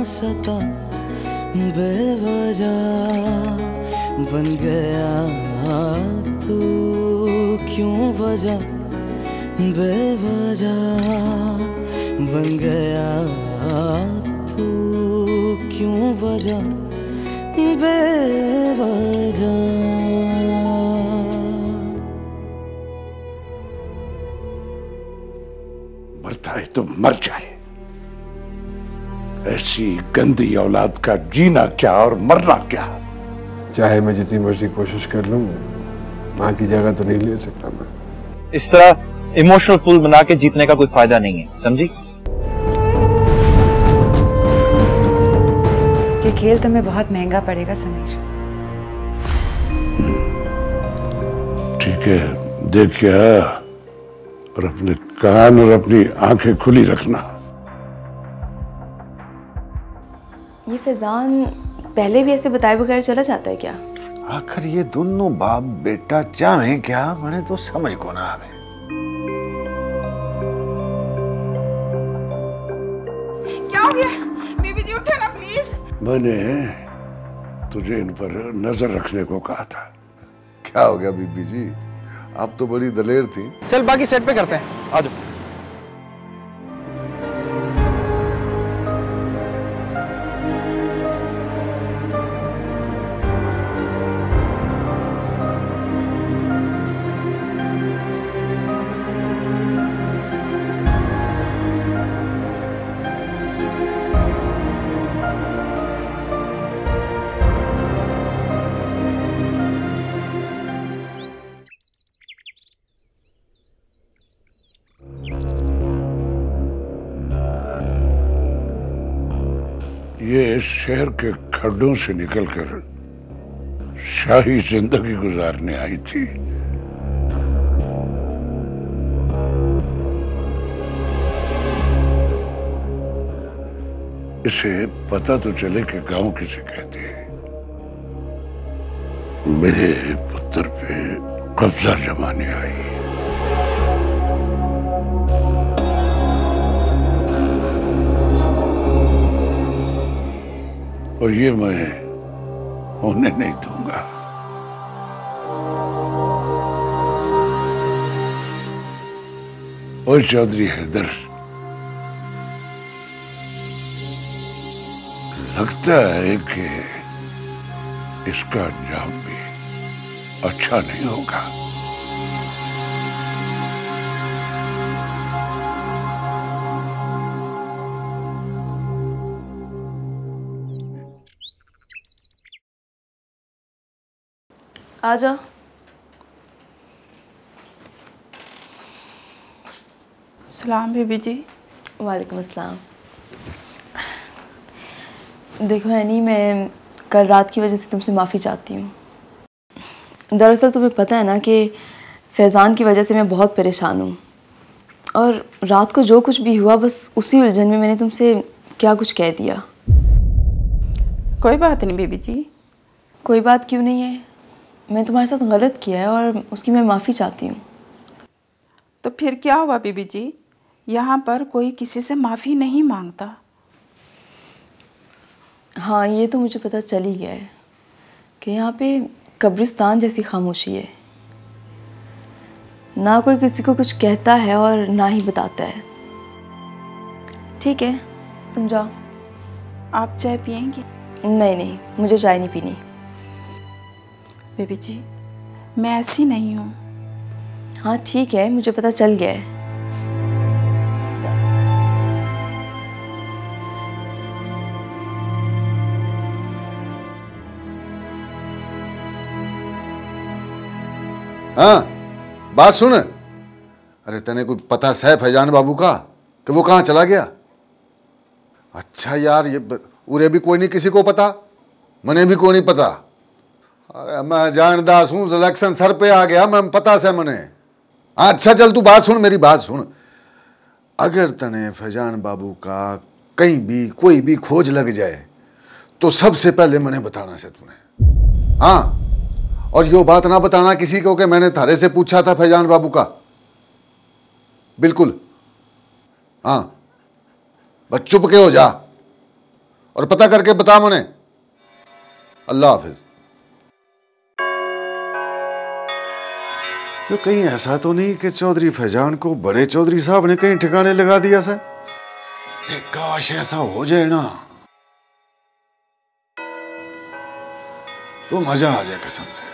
सता बेवजह बन गया तू, क्यों वजह बेवजह बन गया तू, क्यों वजह बेवजह। मरता है तो मर जाए, ऐसी गंदी औलाद का जीना क्या और मरना क्या। चाहे मैं जितनी मर्जी कोशिश कर लूं, मां की जगह तो नहीं ले सकता मैं। इस तरह इमोशनल फूल बना के जीतने का कोई फायदा नहीं है, समझी? ये खेल तुम्हें बहुत महंगा पड़ेगा समीर। ठीक है, देखिए और अपने कान और अपनी आंखें खुली रखना। ये फैजान पहले भी ऐसे बताए बगैर चला जाता है क्या? आखिर ये दोनों बाप बेटा चाहें क्या, मैंने तो समझ को ना आवे। क्या हो गया? बीबी जी उठे ना प्लीज। मैंने तुझे इन पर नजर रखने को कहा था। क्या हो गया बीबी जी, आप तो बड़ी दलेर थी। चल बाकी सेट पे करते हैं, आ जाओ। ये शहर के खड्डों से निकलकर शाही जिंदगी गुजारने आई थी। इसे पता तो चले कि गांव किसे कहते हैं। मेरे पुत्र पे कब्जा जमाने आई। और ये मैं होने नहीं दूंगा। और चौधरी हैदर, लगता है कि इसका अंजाम भी अच्छा नहीं होगा। आजा। सलाम बीबी जी। वालेकुम अस्सलाम। देखो हैनी, मैं कल रात की वजह से तुमसे माफ़ी चाहती हूँ। दरअसल तुम्हें पता है ना कि फैज़ान की वजह से मैं बहुत परेशान हूँ, और रात को जो कुछ भी हुआ बस उसी उलझन में मैंने तुमसे क्या कुछ कह दिया। कोई बात नहीं बीबी जी। कोई बात क्यों नहीं है, मैं तुम्हारे साथ गलत किया है और उसकी मैं माफ़ी चाहती हूँ। तो फिर क्या हुआ बीबी जी? यहाँ पर कोई किसी से माफ़ी नहीं मांगता। हाँ, ये तो मुझे पता चल ही गया है कि यहाँ पे कब्रिस्तान जैसी खामोशी है। ना कोई किसी को कुछ कहता है और ना ही बताता है। ठीक है, तुम जाओ। आप चाय पियेंगी? नहीं नहीं, मुझे चाय नहीं पीनी। बेबी जी, मैं ऐसी नहीं हूँ। हाँ ठीक है, मुझे पता चल गया है। हाँ, बात सुन। अरे तने कोई पता है फैजान बाबू का कि वो कहाँ चला गया? अच्छा यार, ये उरे भी कोई नहीं किसी को पता, मने भी कोई नहीं पता। अरे मैं जानदास हूँ, इलेक्शन सर पे आ गया, मैं पता से मने। अच्छा चल तू बात सुन, मेरी बात सुन। अगर तने फैजान बाबू का कहीं भी कोई भी खोज लग जाए तो सबसे पहले मैंने बताना से तूने। हाँ, और यो बात ना बताना किसी को कि मैंने थारे से पूछा था फैजान बाबू का। बिल्कुल हाँ, बस चुप के हो जा। और पता करके बता मुझे। अल्लाह हाफिज। तो कहीं ऐसा तो नहीं कि चौधरी फैजान को बड़े चौधरी साहब ने कहीं ठिकाने लगा दिया सर? काश ऐसा हो जाए ना तो मजा आ जाए कसम से।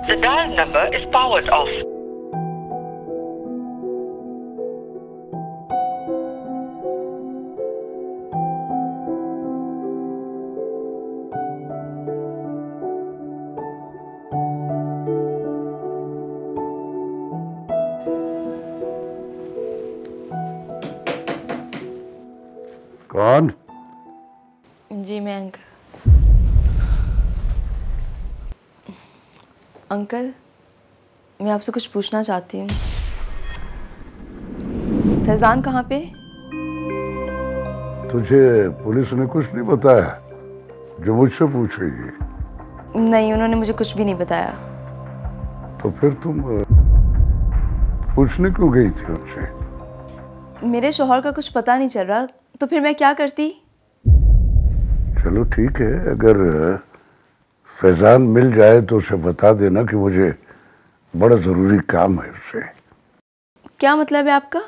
The dial number is powered off. कौन? जी मैं अंकल मैं आपसे कुछ पूछना चाहती हूँ। फैजान कहाँ पे? तुझे पुलिस ने कुछ नहीं बताया जो मुझसे पूछेगी? नहीं, उन्होंने मुझे कुछ भी नहीं बताया। तो फिर तुम पूछने क्यों गई थी उनसे? मेरे शौहर का कुछ पता नहीं चल रहा, तो फिर मैं क्या करती? चलो ठीक है, अगर फैजान मिल जाए तो उसे बता देना कि मुझे बड़ा जरूरी काम है उससे। क्या मतलब है आपका?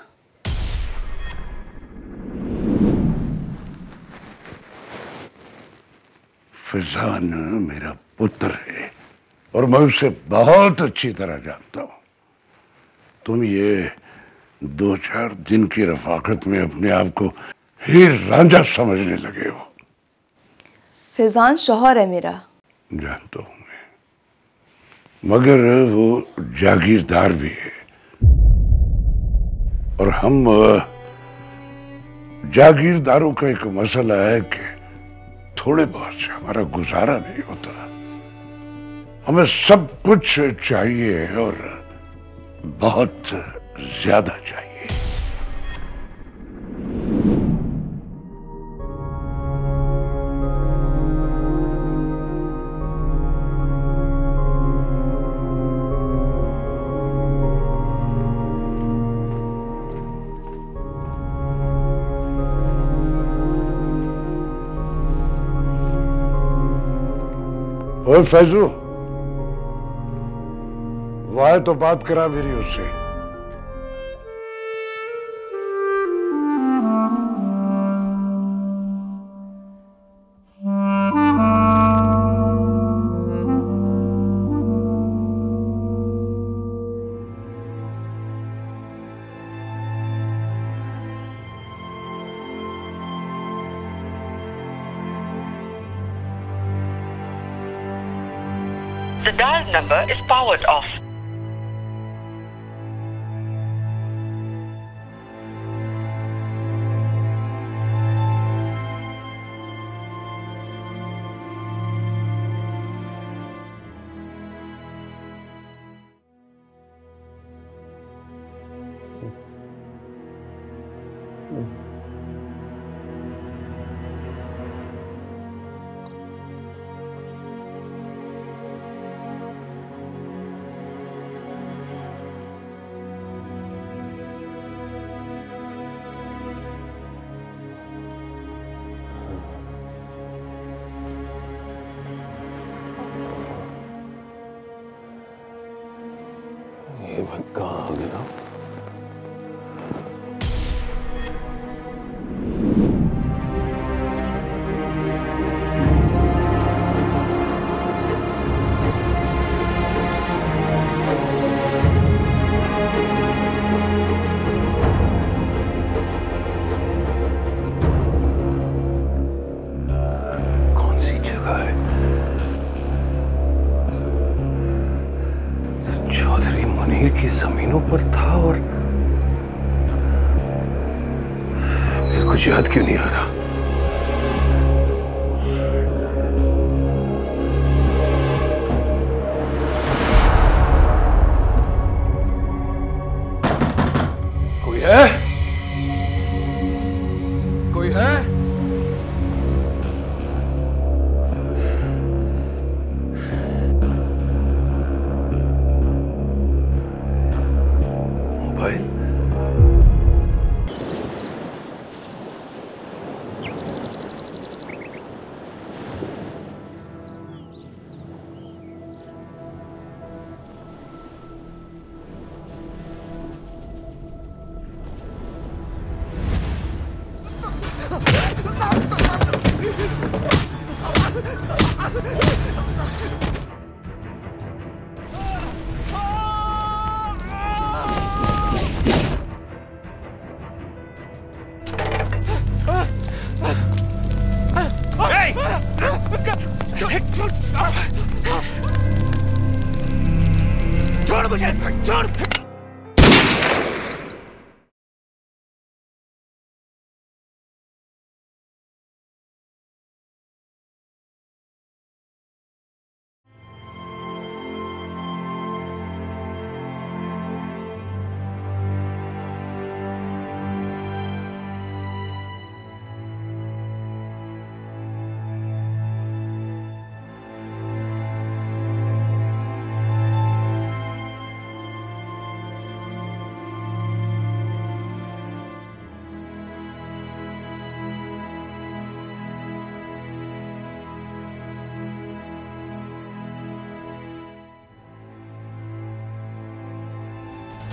फैजान मेरा पुत्र है और मैं उसे बहुत अच्छी तरह जानता हूं। तुम ये 2-4 दिन की रफाकत में अपने आप को हीर रांझा समझने लगे हो। फैजान शौहर है मेरा। जानता हूं मैं, मगर वो जागीरदार भी है और हम जागीरदारों का एक मसला है कि थोड़े बहुत से हमारा गुजारा नहीं होता। हमें सब कुछ चाहिए और बहुत ज्यादा चाहिए। ओए फैजू, वाह तो बात करा मेरी उससे। The dial number is powered off. ये मैं कहाँ आ गया? कौन सी जगह है? चौधरी मुनीर की जमीनों पर था और मेरे कुछ याद क्यों नहीं आ रहा? कोई है?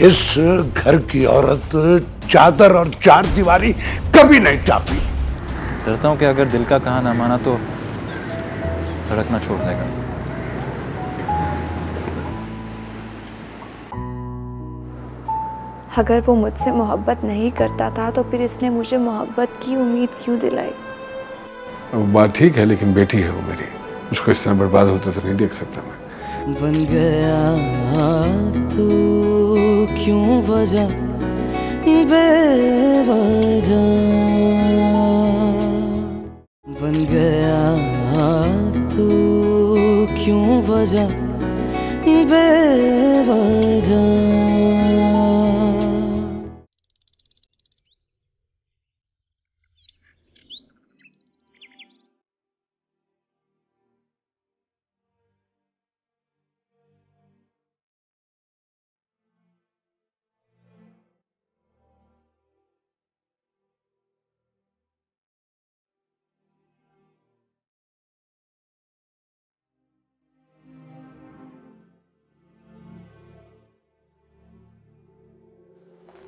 इस घर की औरत चादर और चार दीवारी कभी नहीं टापी। डरता हूँ कि अगर दिल का कहा ना माना तो धड़कना छोड़ देगा। अगर वो मुझसे मोहब्बत नहीं करता था तो फिर इसने मुझे मोहब्बत की उम्मीद क्यों दिलाई? वो बात ठीक है, लेकिन बेटी है वो मेरी, उसको इस तरह बर्बाद होते तो नहीं देख सकता मैं। बन गया तू क्यों वजह बेवजह, बन गया तू क्यों वजह बेवजह।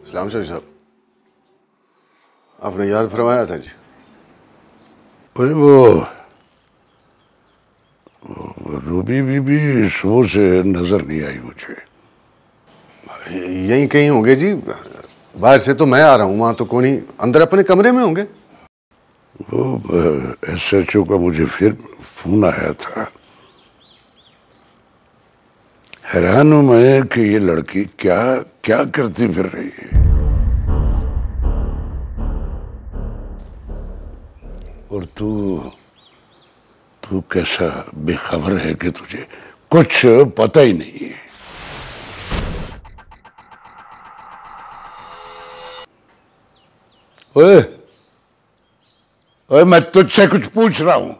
सलाम चौधरी साहब, आपने याद फरमाया था जी। वो रूबी बीबी सुबह से नजर नहीं आई मुझे। यहीं कहीं होंगे जी, बाहर से तो मैं आ रहा हूँ, वहां तो कोई नहीं, अंदर अपने कमरे में होंगे। वो SHO का मुझे फिर फोन आया था। हैरान हूं मैं कि ये लड़की क्या क्या करती फिर रही है। और तू कैसा बेखबर है कि तुझे कुछ पता ही नहीं है। ओए मैं तुझसे कुछ पूछ रहा हूं।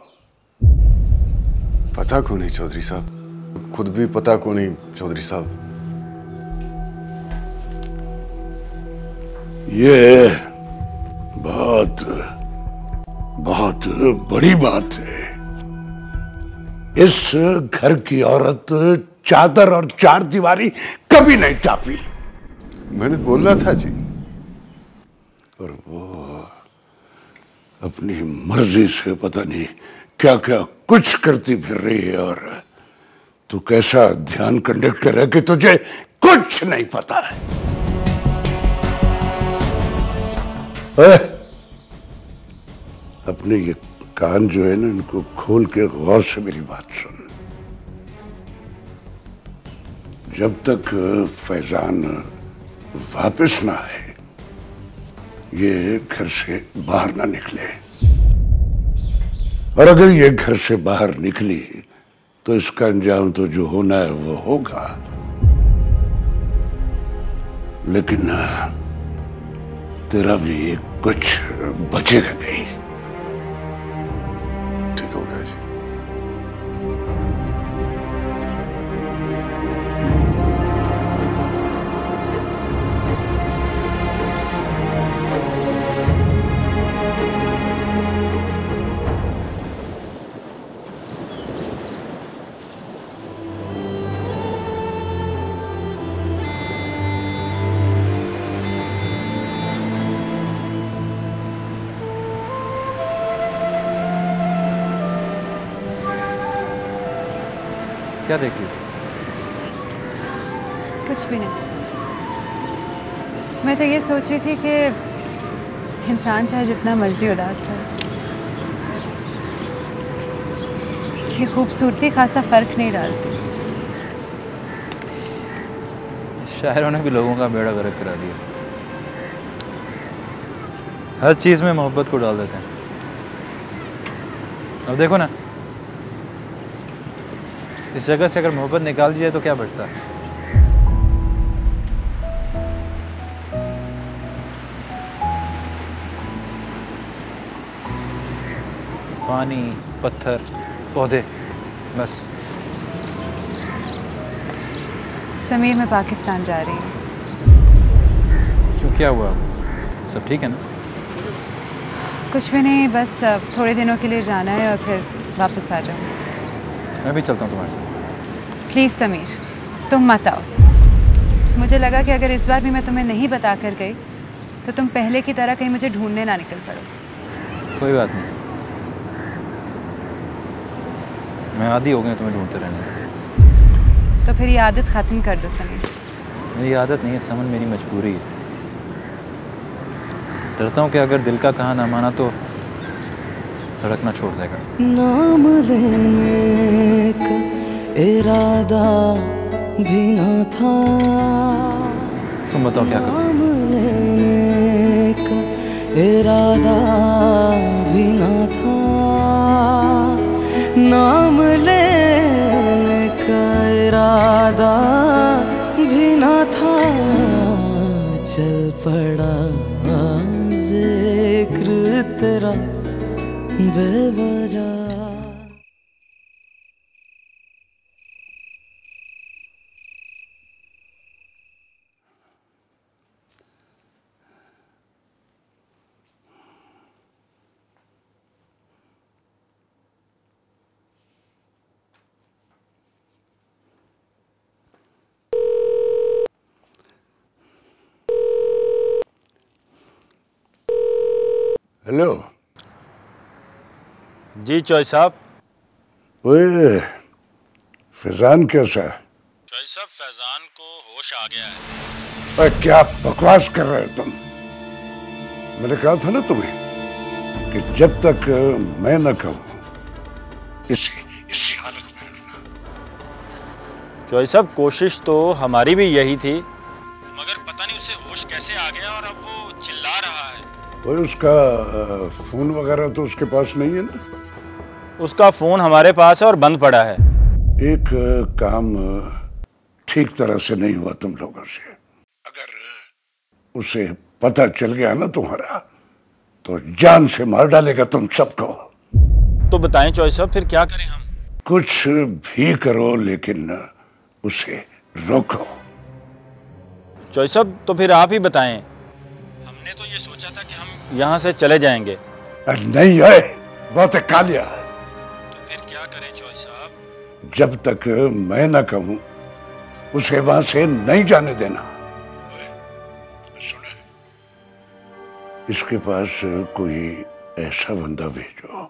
पता क्यों नहीं चौधरी साहब, खुद भी पता क्यों नहीं चौधरी साहब। ये बहुत बहुत बड़ी बात है। इस घर की औरत चादर और चार दीवारी कभी नहीं टापी। मैंने बोला था जी। और वो अपनी मर्जी से पता नहीं क्या क्या कुछ करती फिर रही है। और तू कैसा ध्यान कंडक्टर है कि तुझे कुछ नहीं पता है। अपने ये कान जो है ना, इनको खोल के गौर से मेरी बात सुन। जब तक फैजान वापस ना आए, ये घर से बाहर ना निकले। और अगर ये घर से बाहर निकली तो इसका अंजाम तो जो होना है वो होगा। लेकिन तेरा भी कुछ बचेगा नहीं। ठीक हो गया जी। क्या देख रही? कुछ भी नहीं। मैं तो ये सोच रही थी कि इंसान चाहे जितना मर्जी उदास हो, कि खूबसूरती खासा फर्क नहीं डालती। शायरों ने भी लोगों का बेड़ा गर्क करा दिया। हर चीज में मोहब्बत को डाल देते हैं। अब देखो ना, इस जगह से अगर मोहब्बत निकाल दी जाए तो क्या बचता है? पानी, पत्थर, पौधे, बस। समीर, मैं पाकिस्तान जा रही हूँ। क्यों, क्या हुआ? सब ठीक है ना? कुछ भी नहीं, बस थोड़े दिनों के लिए जाना है और फिर वापस आ जाऊँगी। मैं भी चलता हूँ तुम्हारे साथ। प्लीज़ समीर, तुम मत आओ। मुझे लगा कि अगर इस बार भी मैं तुम्हें नहीं बता कर गई तो तुम पहले की तरह कहीं मुझे ढूंढने ना निकल पड़ो। कोई बात नहीं, मैं आदी हो गया तुम्हें ढूंढते रहने। तो फिर ये आदत ख़त्म कर दो समीर। मेरी आदत नहीं है समन, मेरी मजबूरी है। डरता हूँ कि अगर दिल का कहा ना माना तो धड़कना छोड़ देगा। नाम लेने का इरादा भी ना था, तुम बताओ क्या करूं? नाम लेने का इरादा भी ना था, नाम लेने का इरादा भी ना था, चल पड़ा जिक्र तेरा बेवजह। हेलो जी चौई साहब। ओए फैजान कैसा है? चौई साहब फैजान को होश आ गया है। ओए क्या बकवास कर रहे हो तुम? मैंने कहा था ना तुम्हें कि जब तक मैं न कहूं इसी हालत में रखना। चौई साहब कोशिश तो हमारी भी यही थी, मगर पता नहीं उसे होश कैसे आ गया और अब वो चिल्ला रहा है। ओए उसका फोन वगैरह तो उसके पास नहीं है ना? उसका फोन हमारे पास है और बंद पड़ा है। एक काम ठीक तरह से नहीं हुआ तुम लोगों से। अगर उसे पता चल गया ना तुम्हारा तो जान से मार डालेगा तुम सबको। तो बताएं चौई साहब फिर क्या करें हम? कुछ भी करो लेकिन उसे रोको। चौई साहब तो फिर आप ही बताएं। हमने तो ये सोचा था कि हम यहाँ से चले जाएंगे। नहीं है, बहुत कालिया है। तो फिर क्या करें चौई साहब? जब तक मैं ना कहूं उसे वहां से नहीं जाने देना। सुने, इसके पास कोई ऐसा बंदा भेजो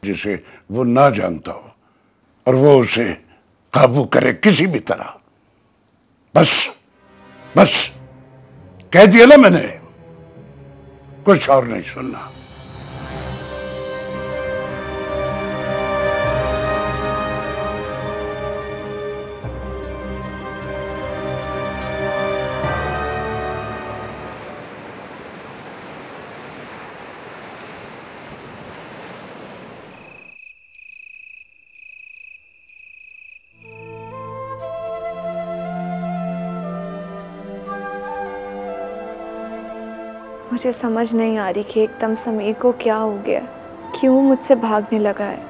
जिसे वो ना जानता हो और वो उसे काबू करे किसी भी तरह। बस कह दिया ना मैंने, कुछ और नहीं सुनना। मुझे समझ नहीं आ रही कि एकदम समीर को क्या हो गया, क्यों मुझसे भागने लगा है।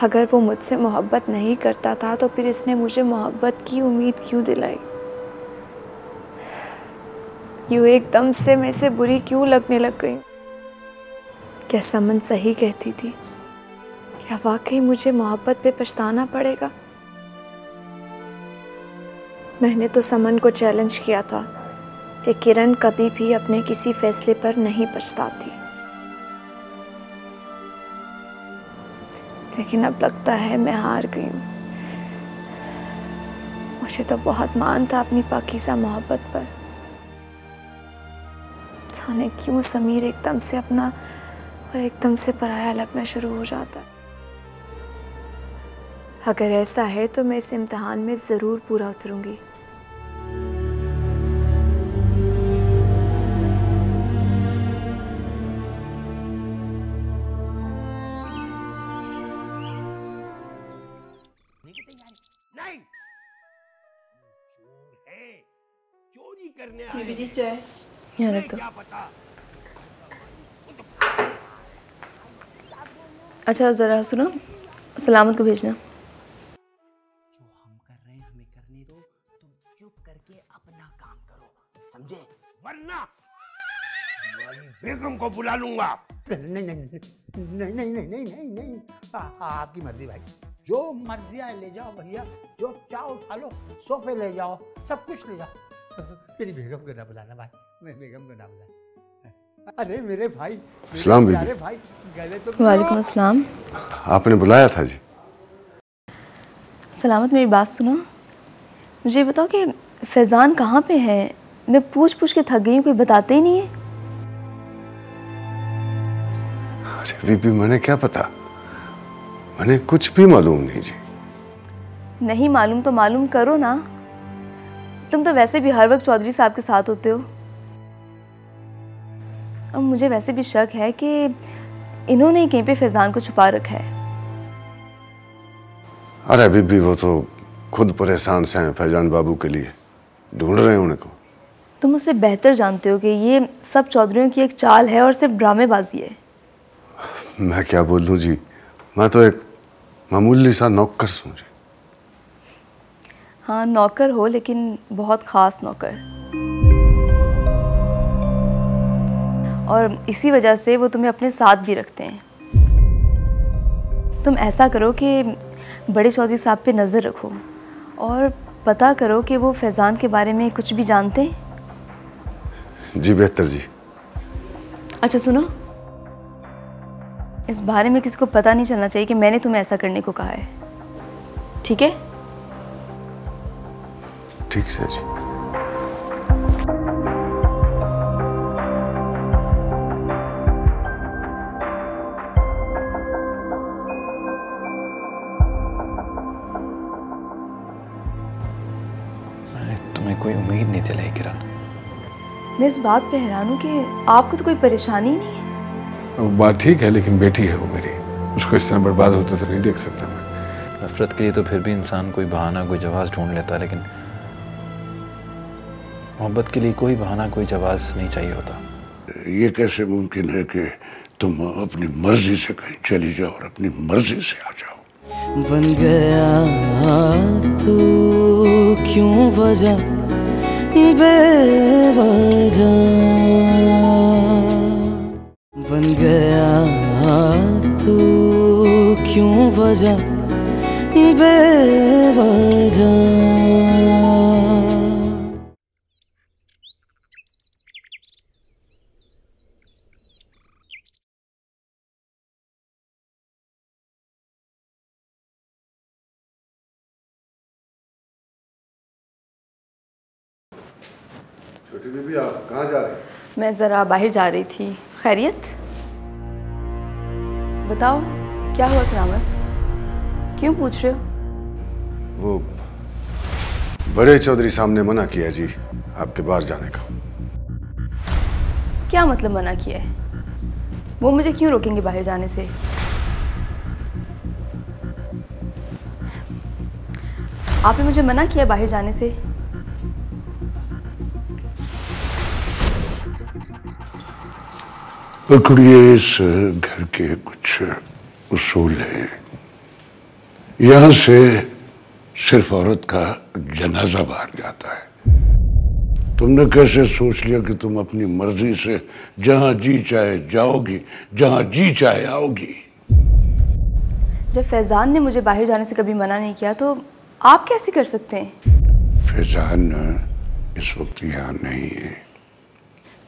अगर वो मुझसे मोहब्बत नहीं करता था तो फिर इसने मुझे मोहब्बत की उम्मीद क्यों दिलाई? यूँ एकदम से मैं से बुरी क्यों लगने लग गई? क्या समन सही कहती थी? क्या वाकई मुझे मोहब्बत पे पछताना पड़ेगा? मैंने तो समन को चैलेंज किया था कि किरण कभी भी अपने किसी फैसले पर नहीं पछताती, लेकिन अब लगता है मैं हार गई हूँ। मुझे तो बहुत मान था अपनी पाकीज़ा मोहब्बत पर। जाने क्यों समीर एकदम से अपना और एकदम से पराया लगना शुरू हो जाता है। अगर ऐसा है तो मैं इस इम्तिहान में ज़रूर पूरा उतरूंगी। नहीं, चोर है, चोरी करने आए। बीबी जी चाय यहाँ रख दो। अच्छा ज़रा सुनो, सलामत को भेजना। जो हम कर रहे हैं हमें करने दो, तुम चुप करके अपना काम करो, समझे? वरना तुम्हारी बेगम को बुला लूंगा। नहीं नहीं नहीं नहीं नहीं नहीं नहीं नहीं नहीं, आपकी मर्जी भाई। जो मर्जी आए ले जाओ भैया, जो चाहो उठा लो, सोफे ले जाओ, सब कुछ ले जाओ। मेरी बेगम को ना बुलाना भाई, मैं बेगम को ना बुला। अरे मेरे भाई, सलाम बीबी। अरे भाई गले तो। वालेकुम अस्सलाम। आपने बुलाया था जी? सलामत, मेरी बात सुनो। मुझे बताओ कि फैज़ान कहाँ पे है? मैं पूछ पूछ के थक गई हूँ, कोई बताते ही नहीं है। अरे बीबी, मैंने क्या पता, मैंने कुछ भी मालूम नहीं जी। नहीं मालूम तो मालूम करो ना। तुम तो वैसे भी हर वक्त चौधरी साहब के साथ होते हो, और मुझे वैसे भी शक है कि इन्होंने ही कहीं पे फैज़ान को छुपा रखा है। अरे बीबी, वो तो खुद परेशान से हैं फैजान बाबू के लिए, ढूंढ रहे हैं उनको। तुम उससे बेहतर जानते हो कि ये सब चौधरियों की एक चाल है और सिर्फ ड्रामेबाजी है। मैं क्या बोलूं जी, मैं तो एक मामूली सा नौकर हूं जी। हाँ नौकर हो, लेकिन बहुत ख़ास नौकर, और इसी वजह से वो तुम्हें अपने साथ भी रखते हैं। तुम ऐसा करो कि बड़े चौधरी साहब पे नज़र रखो और पता करो कि वो फैज़ान के बारे में कुछ भी जानते हैं। जी बेहतर जी। अच्छा सुनो, इस बारे में किसी को पता नहीं चलना चाहिए कि मैंने तुम्हें ऐसा करने को कहा है, ठीक है? ठीक से जी। तुम्हें कोई उम्मीद नहीं दिलाई किरण। मैं इस बात पे हैरान हूँ कि आपको तो कोई परेशानी ही नहीं है। वो बात ठीक है, लेकिन बेटी है वो मेरी, उसको इस तरह बर्बाद होते तो नहीं देख सकता मैं। नफरत के लिए तो फिर भी इंसान कोई बहाना, कोई जवाब ढूंढ लेता है, लेकिन मोहब्बत के लिए कोई बहाना, कोई जवाब नहीं चाहिए होता। ये कैसे मुमकिन है कि तुम अपनी मर्जी से कहीं चली जाओ और अपनी मर्जी से आ जाओ? बन गया तू क्यों वजह बेवजह, बन गया तू क्यों वजह बेवजह। छोटी बीबी, आप कहाँ जा रहे हैं? मैं ज़रा बाहर जा रही थी। खैरियत? बताओ क्या हुआ सलामत, क्यों पूछ रहे हो? वो बड़े चौधरी साहब ने मना किया जी आपके बाहर जाने का। क्या मतलब मना किया है? वो मुझे क्यों रोकेंगे बाहर जाने से? आपने मुझे मना किया बाहर जाने से? पकड़िए, इस घर के कुछ उसूल हैं। यहाँ से सिर्फ औरत का जनाजा बाहर जाता है। तुमने कैसे सोच लिया कि तुम अपनी मर्जी से जहाँ जी चाहे जाओगी, जहाँ जी चाहे आओगी? जब फैज़ान ने मुझे बाहर जाने से कभी मना नहीं किया तो आप कैसे कर सकते हैं? फैज़ान इस वक्त यहाँ नहीं है।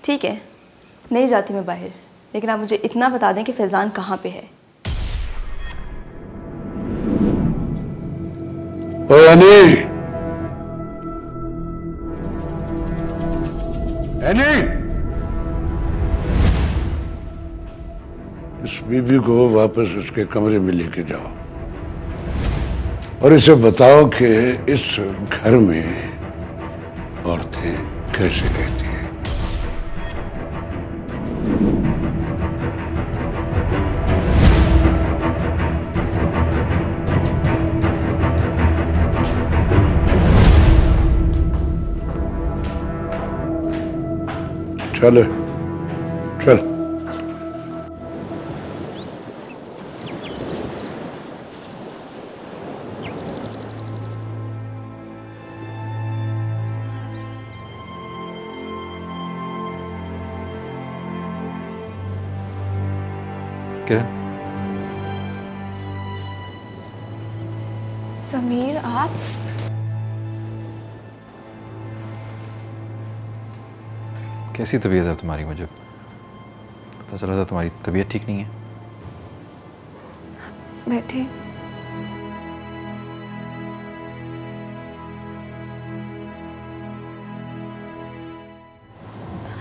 ठीक है, नहीं जाती मैं बाहर, लेकिन आप मुझे इतना बता दें कि फैज़ान कहाँ पे है। ओए अनी, अनी, इस बीबी को वापस उसके कमरे में लेके जाओ और इसे बताओ कि इस घर में औरतें कैसे रहती हैं। चल चल। किरण, समीर, आप? कैसी तबीयत है तुम्हारी? मुझे पता चला था तुम्हारी तबीयत ठीक नहीं है। बैठे।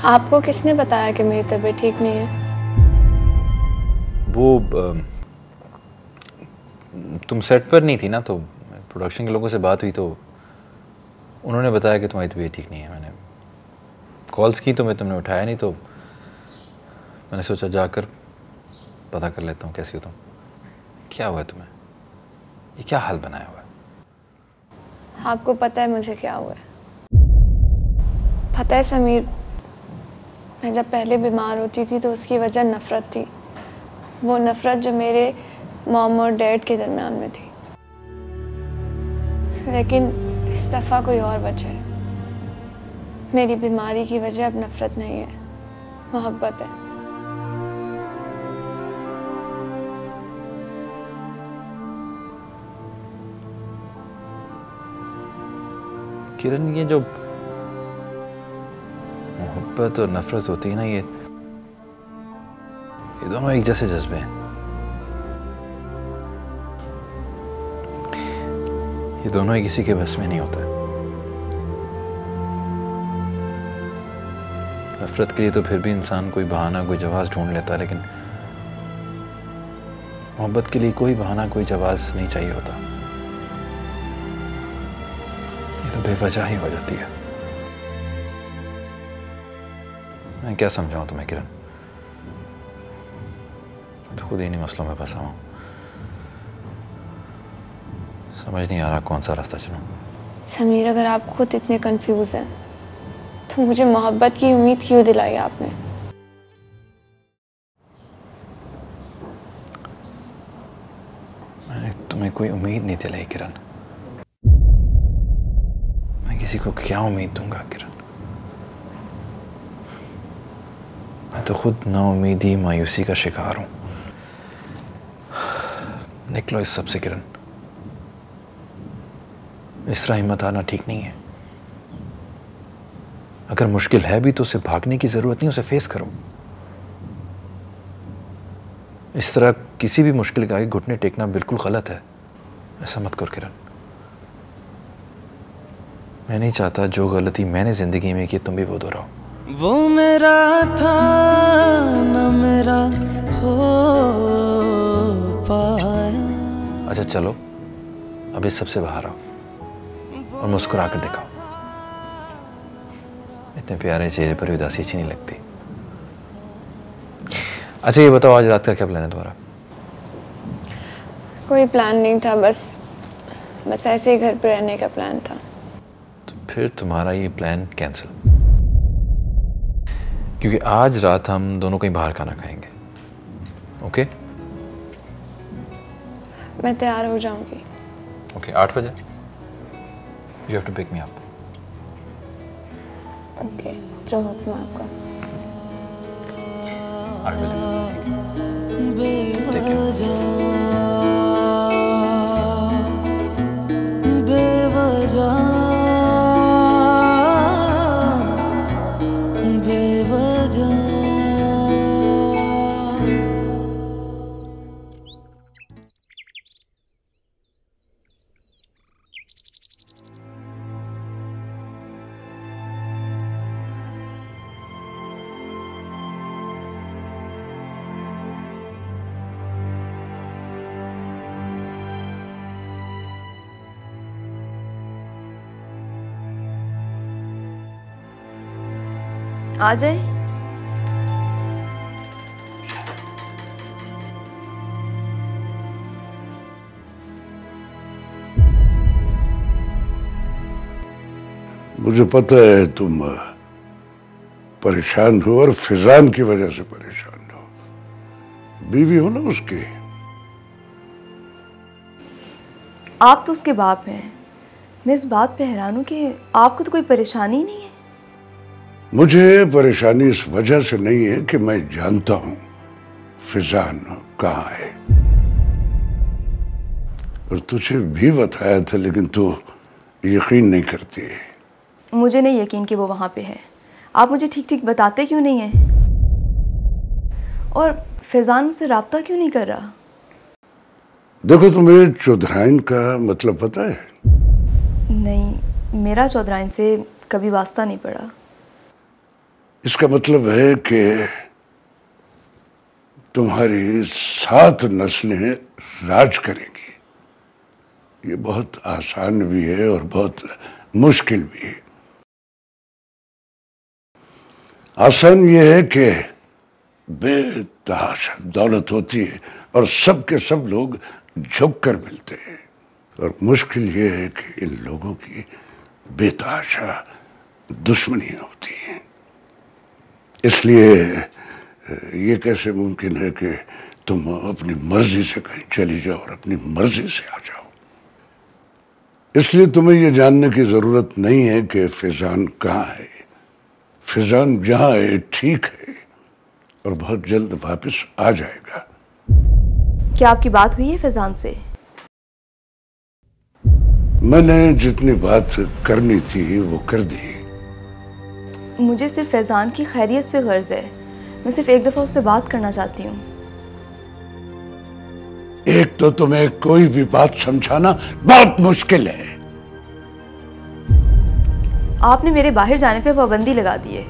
आपको किसने बताया कि मेरी तबीयत ठीक नहीं है? वो तुम सेट पर नहीं थी ना, तो प्रोडक्शन के लोगों से बात हुई तो उन्होंने बताया कि तुम्हारी तबीयत ठीक नहीं है। मैंने कॉल्स की तो तुमने उठाया नहीं, तो मैंने सोचा जाकर पता कर लेता हूँ कैसी हो तुम। क्या हुआ है तुम्हें? ये क्या हाल बनाया हुआ है? आपको पता है मुझे क्या हुआ है? पता है समीर, मैं जब पहले बीमार होती थी तो उसकी वजह नफ़रत थी। वो नफ़रत जो मेरे मॉम और डैड के दरमियान में थी। लेकिन इस दफ़ा कोई और वजह है। मेरी बीमारी की वजह अब नफ़रत नहीं है, मोहब्बत है। किरण, ये जो मोहब्बत और नफरत होती है ना, ये दोनों एक जैसे जज्बे हैं। ये दोनों ही किसी के बस में नहीं होता। नफरत के लिए तो फिर भी इंसान कोई बहाना, कोई जवाब ढूंढ लेता है, लेकिन मोहब्बत के लिए कोई बहाना, कोई जवाब नहीं चाहिए होता। ये तो बेवजह ही हो जाती है। मैं क्या समझाऊं तुम्हें किरण? तो खुद ही इन्हीं मसलों में फंसा हूं। समझ नहीं आ रहा कौन सा रास्ता चलूं। समीर, अगर आप खुद इतने कंफ्यूज हैं तो मुझे मोहब्बत की उम्मीद क्यों दिलाई आपने? मैंने तुम्हें कोई उम्मीद नहीं दिलाई किरण। मैं किसी को क्या उम्मीद दूंगा किरण? मैं तो खुद नाउम्मीदी, मायूसी का शिकार हूं। निकलो इस सब से किरण। इस तरह हिम्मत आना ठीक नहीं है। अगर मुश्किल है भी तो उसे भागने की जरूरत नहीं, उसे फेस करो। इस तरह किसी भी मुश्किल के आगे घुटने टेकना बिल्कुल गलत है। ऐसा मत करो किरण। मैं नहीं चाहता जो गलती मैंने जिंदगी में की तुम भी वो दोहराओ। वो मेरा था न मेरा हो पाया। अच्छा चलो, अब इस सबसे बाहर आओ और मुस्कुरा कर दिखाओ। इतने प्यारे चेहरे पर उदासी अच्छी नहीं लगती। अच्छा ये बताओ, आज रात का क्या प्लान है तुम्हारा? कोई प्लान नहीं था, बस ऐसे ही घर पे रहने का प्लान था। तो फिर तुम्हारा ये प्लान कैंसिल, क्योंकि आज रात हम दोनों कहीं बाहर खाना खाएंगे। ओके? मैं तैयार हो जाऊंगी। ओके, 8 बजे। You have to pick me up. Okay, जो हुक्म आपका। 8 बजे। आ जाए। मुझे पता है तुम परेशान हो और फिजान की वजह से परेशान हो। बीवी हो ना उसकी। आप तो उसके बाप हैं। मैं इस बात पे हैरान हूं कि आपको तो कोई परेशानी ही नहीं है। मुझे परेशानी इस वजह से नहीं है कि मैं जानता हूं फिजान कहाँ है। और तुझे भी बताया था, लेकिन तू यकीन नहीं करती है। मुझे नहीं यकीन कि वो वहाँ पे है। आप मुझे ठीक ठीक बताते क्यों नहीं हैं? और फैज़ान मुझसे रब्ता क्यों नहीं कर रहा? देखो, तुम्हें चौधराइन का मतलब पता है? नहीं, मेरा चौधराइन से कभी वास्ता नहीं पड़ा। इसका मतलब है कि तुम्हारी 7 नस्लें राज करेंगी। ये बहुत आसान भी है और बहुत मुश्किल भी है। आसान ये है कि बेतहाशा दौलत होती है और सब के सब लोग झुक कर मिलते हैं, और मुश्किल ये है कि इन लोगों की बेतहाशा दुश्मनियां होती हैं। इसलिए ये कैसे मुमकिन है कि तुम अपनी मर्जी से कहीं चली जाओ और अपनी मर्जी से आ जाओ? इसलिए तुम्हें ये जानने की जरूरत नहीं है कि फैज़ान कहाँ है। फैज़ान जहाँ है ठीक है और बहुत जल्द वापस आ जाएगा। क्या आपकी बात हुई है फैज़ान से? मैंने जितनी बात करनी थी वो कर दी। मुझे सिर्फ फैज़ान की खैरियत से गर्ज है। मैं सिर्फ एक दफ़ा उससे बात करना चाहती हूँ। एक तो तुम्हें कोई भी बात समझाना बहुत मुश्किल है। आपने मेरे बाहर जाने पे पाबंदी लगा दी है।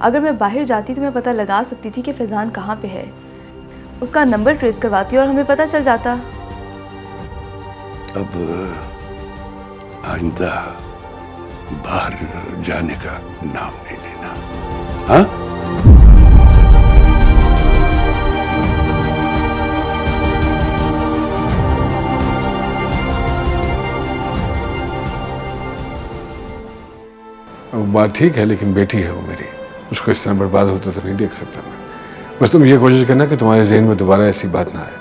अगर मैं बाहर जाती तो मैं पता लगा सकती थी कि फैज़ान कहाँ पे है। उसका नंबर ट्रेस करवाती और हमें पता चल जाता। अब आइंदा बाहर जाने का नाम नहीं लेना, हाँ? वो बात ठीक है, लेकिन बेटी है वो मेरी, उसको इस तरह बर्बाद होता तो नहीं देख सकता मैं। बस तुम ये कोशिश करना कि तुम्हारे ज़हन में दोबारा ऐसी बात ना आए।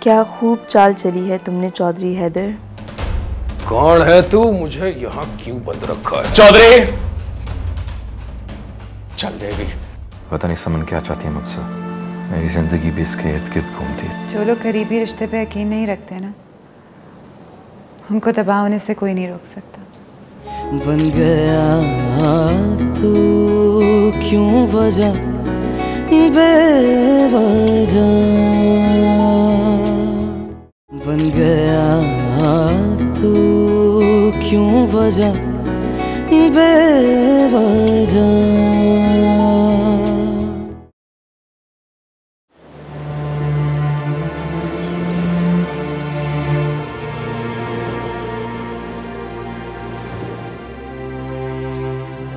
क्या खूब चाल चली है तुमने चौधरी हैदर। कौन है तू? मुझे यहाँ क्यों बंद रखा है? चौधरी चल जाएगी। पता नहीं समन क्या चाहती है मुझसे। मेरी जिंदगी भी इसके इर्द गिर्द घूमती है। जो लोग करीबी रिश्ते पे यकीन नहीं रखते ना, उनको तबाह होने से कोई नहीं रोक सकता। बन गया तू क्यों वजह बेवजह, बन गया तू क्यों वजह बेवजह।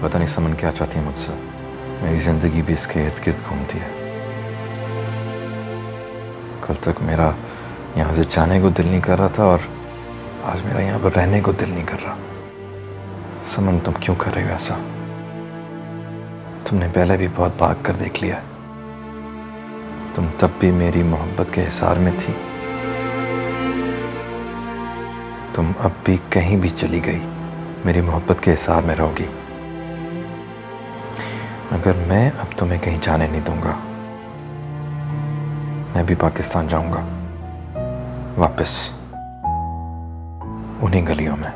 पता नहीं समन क्या चाहती है मुझसे। मेरी जिंदगी भी इसके इर्द गिर्द घूमती है। कल तक मेरा यहाँ से जाने को दिल नहीं कर रहा था, और आज मेरा यहाँ पर रहने को दिल नहीं कर रहा। समन, तुम क्यों कर रही हो ऐसा? तुमने पहले भी बहुत भाग कर देख लिया। तुम तब भी मेरी मोहब्बत के हिसार में थी। तुम अब भी कहीं भी चली गई मेरी मोहब्बत के हिसार में रहोगी। अगर मैं अब तुम्हें कहीं जाने नहीं दूंगा, मैं भी पाकिस्तान जाऊंगा, वापस उन्हीं गलियों में।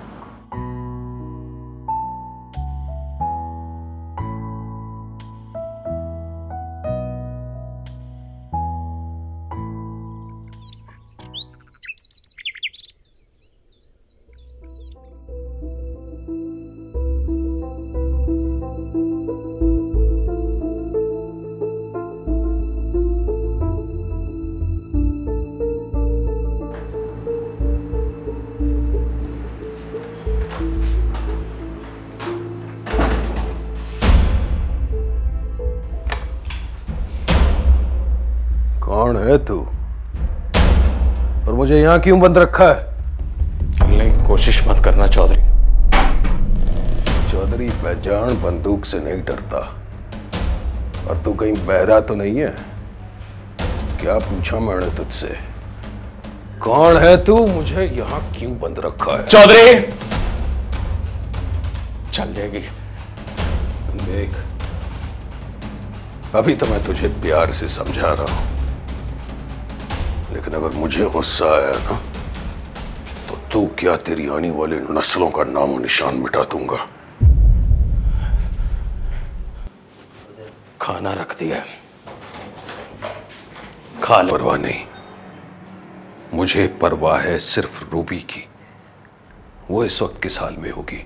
कौन है तू और मुझे यहाँ क्यों बंद रखा है? चलने की कोशिश मत करना चौधरी। चौधरी फैजान बंदूक से नहीं डरता। और तू कहीं बहरा तो नहीं है? क्या पूछा मैंने तुझसे? कौन है तू? मुझे यहाँ क्यों बंद रखा है? चौधरी चल जाएगी। देख, अभी तो मैं तुझे प्यार से समझा रहा हूं, लेकिन अगर मुझे गुस्सा आया ना तो तो क्या तेरी आने वाले नस्लों का नामो निशान मिटा दूंगा। खाना रख दिया, खा लो। परवाह नहीं, मुझे परवाह है सिर्फ रूबी की। वो इस वक्त किस हाल में होगी,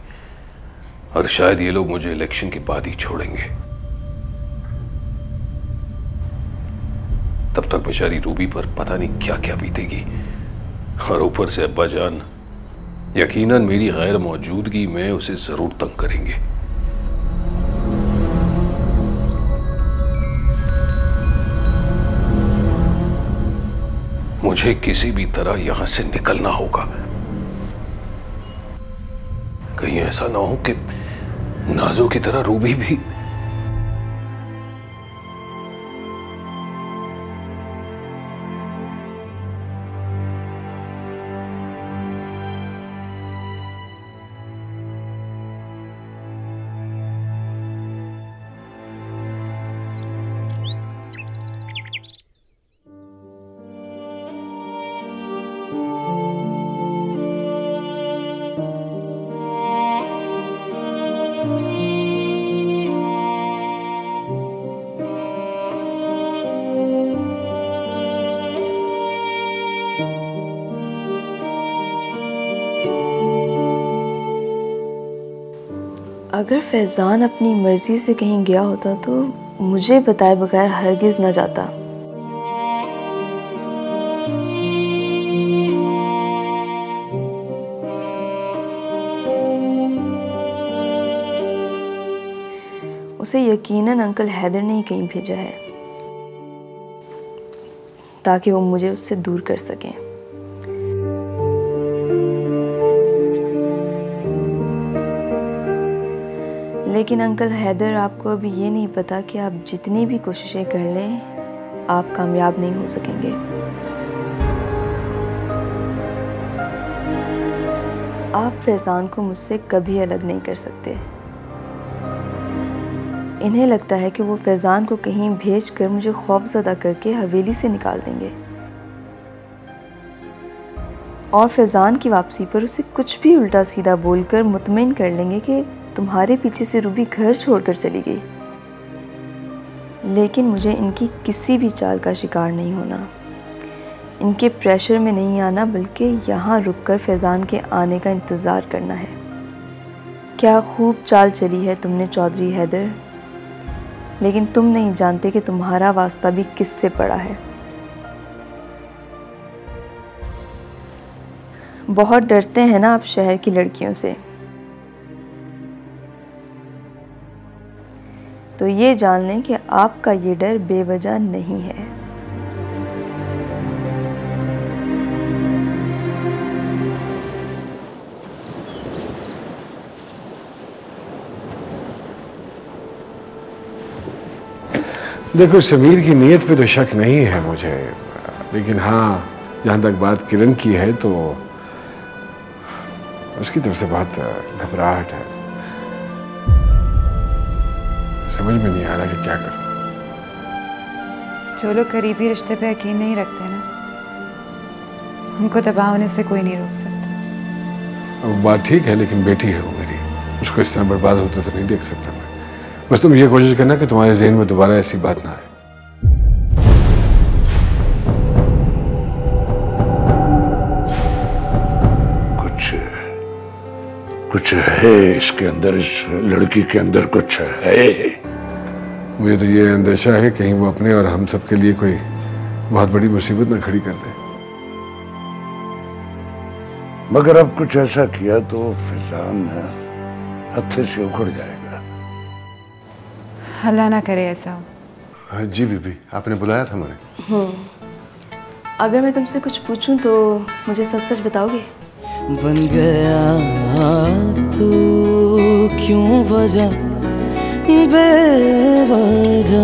और शायद ये लोग मुझे इलेक्शन के बाद ही छोड़ेंगे। तब तक बेचारी रूबी पर पता नहीं क्या क्या बीतेगी, और ऊपर से अब्बा जान यकीनन मेरी गैर मौजूदगी में उसे जरूर तंग करेंगे। मुझे किसी भी तरह यहां से निकलना होगा। कहीं ऐसा ना हो कि नाजो की तरह रूबी भी। अगर फैज़ान अपनी मर्जी से कहीं गया होता तो मुझे बताए बगैर हरगिज़ न जाता। उसे यकीनन अंकल हैदर ने ही कहीं भेजा है ताकि वो मुझे उससे दूर कर सकें। लेकिन अंकल हैदर, आपको अभी ये नहीं पता कि आप जितनी भी कोशिशें कर लें आप कामयाब नहीं हो सकेंगे। आप फैज़ान को मुझसे कभी अलग नहीं कर सकते। इन्हें लगता है कि वो फैज़ान को कहीं भेजकर मुझे खौफज़दा करके हवेली से निकाल देंगे और फैज़ान की वापसी पर उसे कुछ भी उल्टा सीधा बोलकर मुतमईन कर लेंगे कि तुम्हारे पीछे से रूबी घर छोड़कर चली गई। लेकिन मुझे इनकी किसी भी चाल का शिकार नहीं होना, इनके प्रेशर में नहीं आना, बल्कि यहाँ रुककर फैज़ान के आने का इंतज़ार करना है। क्या खूब चाल चली है तुमने चौधरी हैदर, लेकिन तुम नहीं जानते कि तुम्हारा वास्ता भी किससे पड़ा है। बहुत डरते हैं ना आप शहर की लड़कियों से, तो ये जान लें कि आपका ये डर बेवजह नहीं है। देखो, समीर की नीयत पे तो शक नहीं है मुझे, लेकिन हाँ, जहाँ तक बात किरण की है तो उसकी तरफ से बहुत घबराहट है। समझ में नहीं आ रहा कि क्या करूं। जो लोग करीबी रिश्ते पे यकीन नहीं रखते ना, उनको तबाह होने से कोई नहीं रोक सकता। वो बात ठीक है, लेकिन बेटी है वो मेरी, उसको इस तरह बर्बाद होते तो नहीं देख सकता मैं। बस तुम ये कोशिश करना कि तुम्हारे ज़हन में दोबारा ऐसी बात ना आए। कुछ है इसके अंदर, इस लड़की के अंदर कुछ है। मुझे तो ये अंदेशा है कहीं वो अपने और हम सब के लिए कोई बहुत बड़ी मुसीबत न खड़ी कर दे। मगर अब कुछ ऐसा किया तो फैज़ान हत्थे से उखड़ जाएगा। अल्लाह ना करे ऐसा हो। हाँ जी बीबी, आपने बुलाया था मुझे। अगर मैं तुमसे कुछ पूछूं तो मुझे सच सच बताओगे? बन गया तू क्यों वजह बेवजह।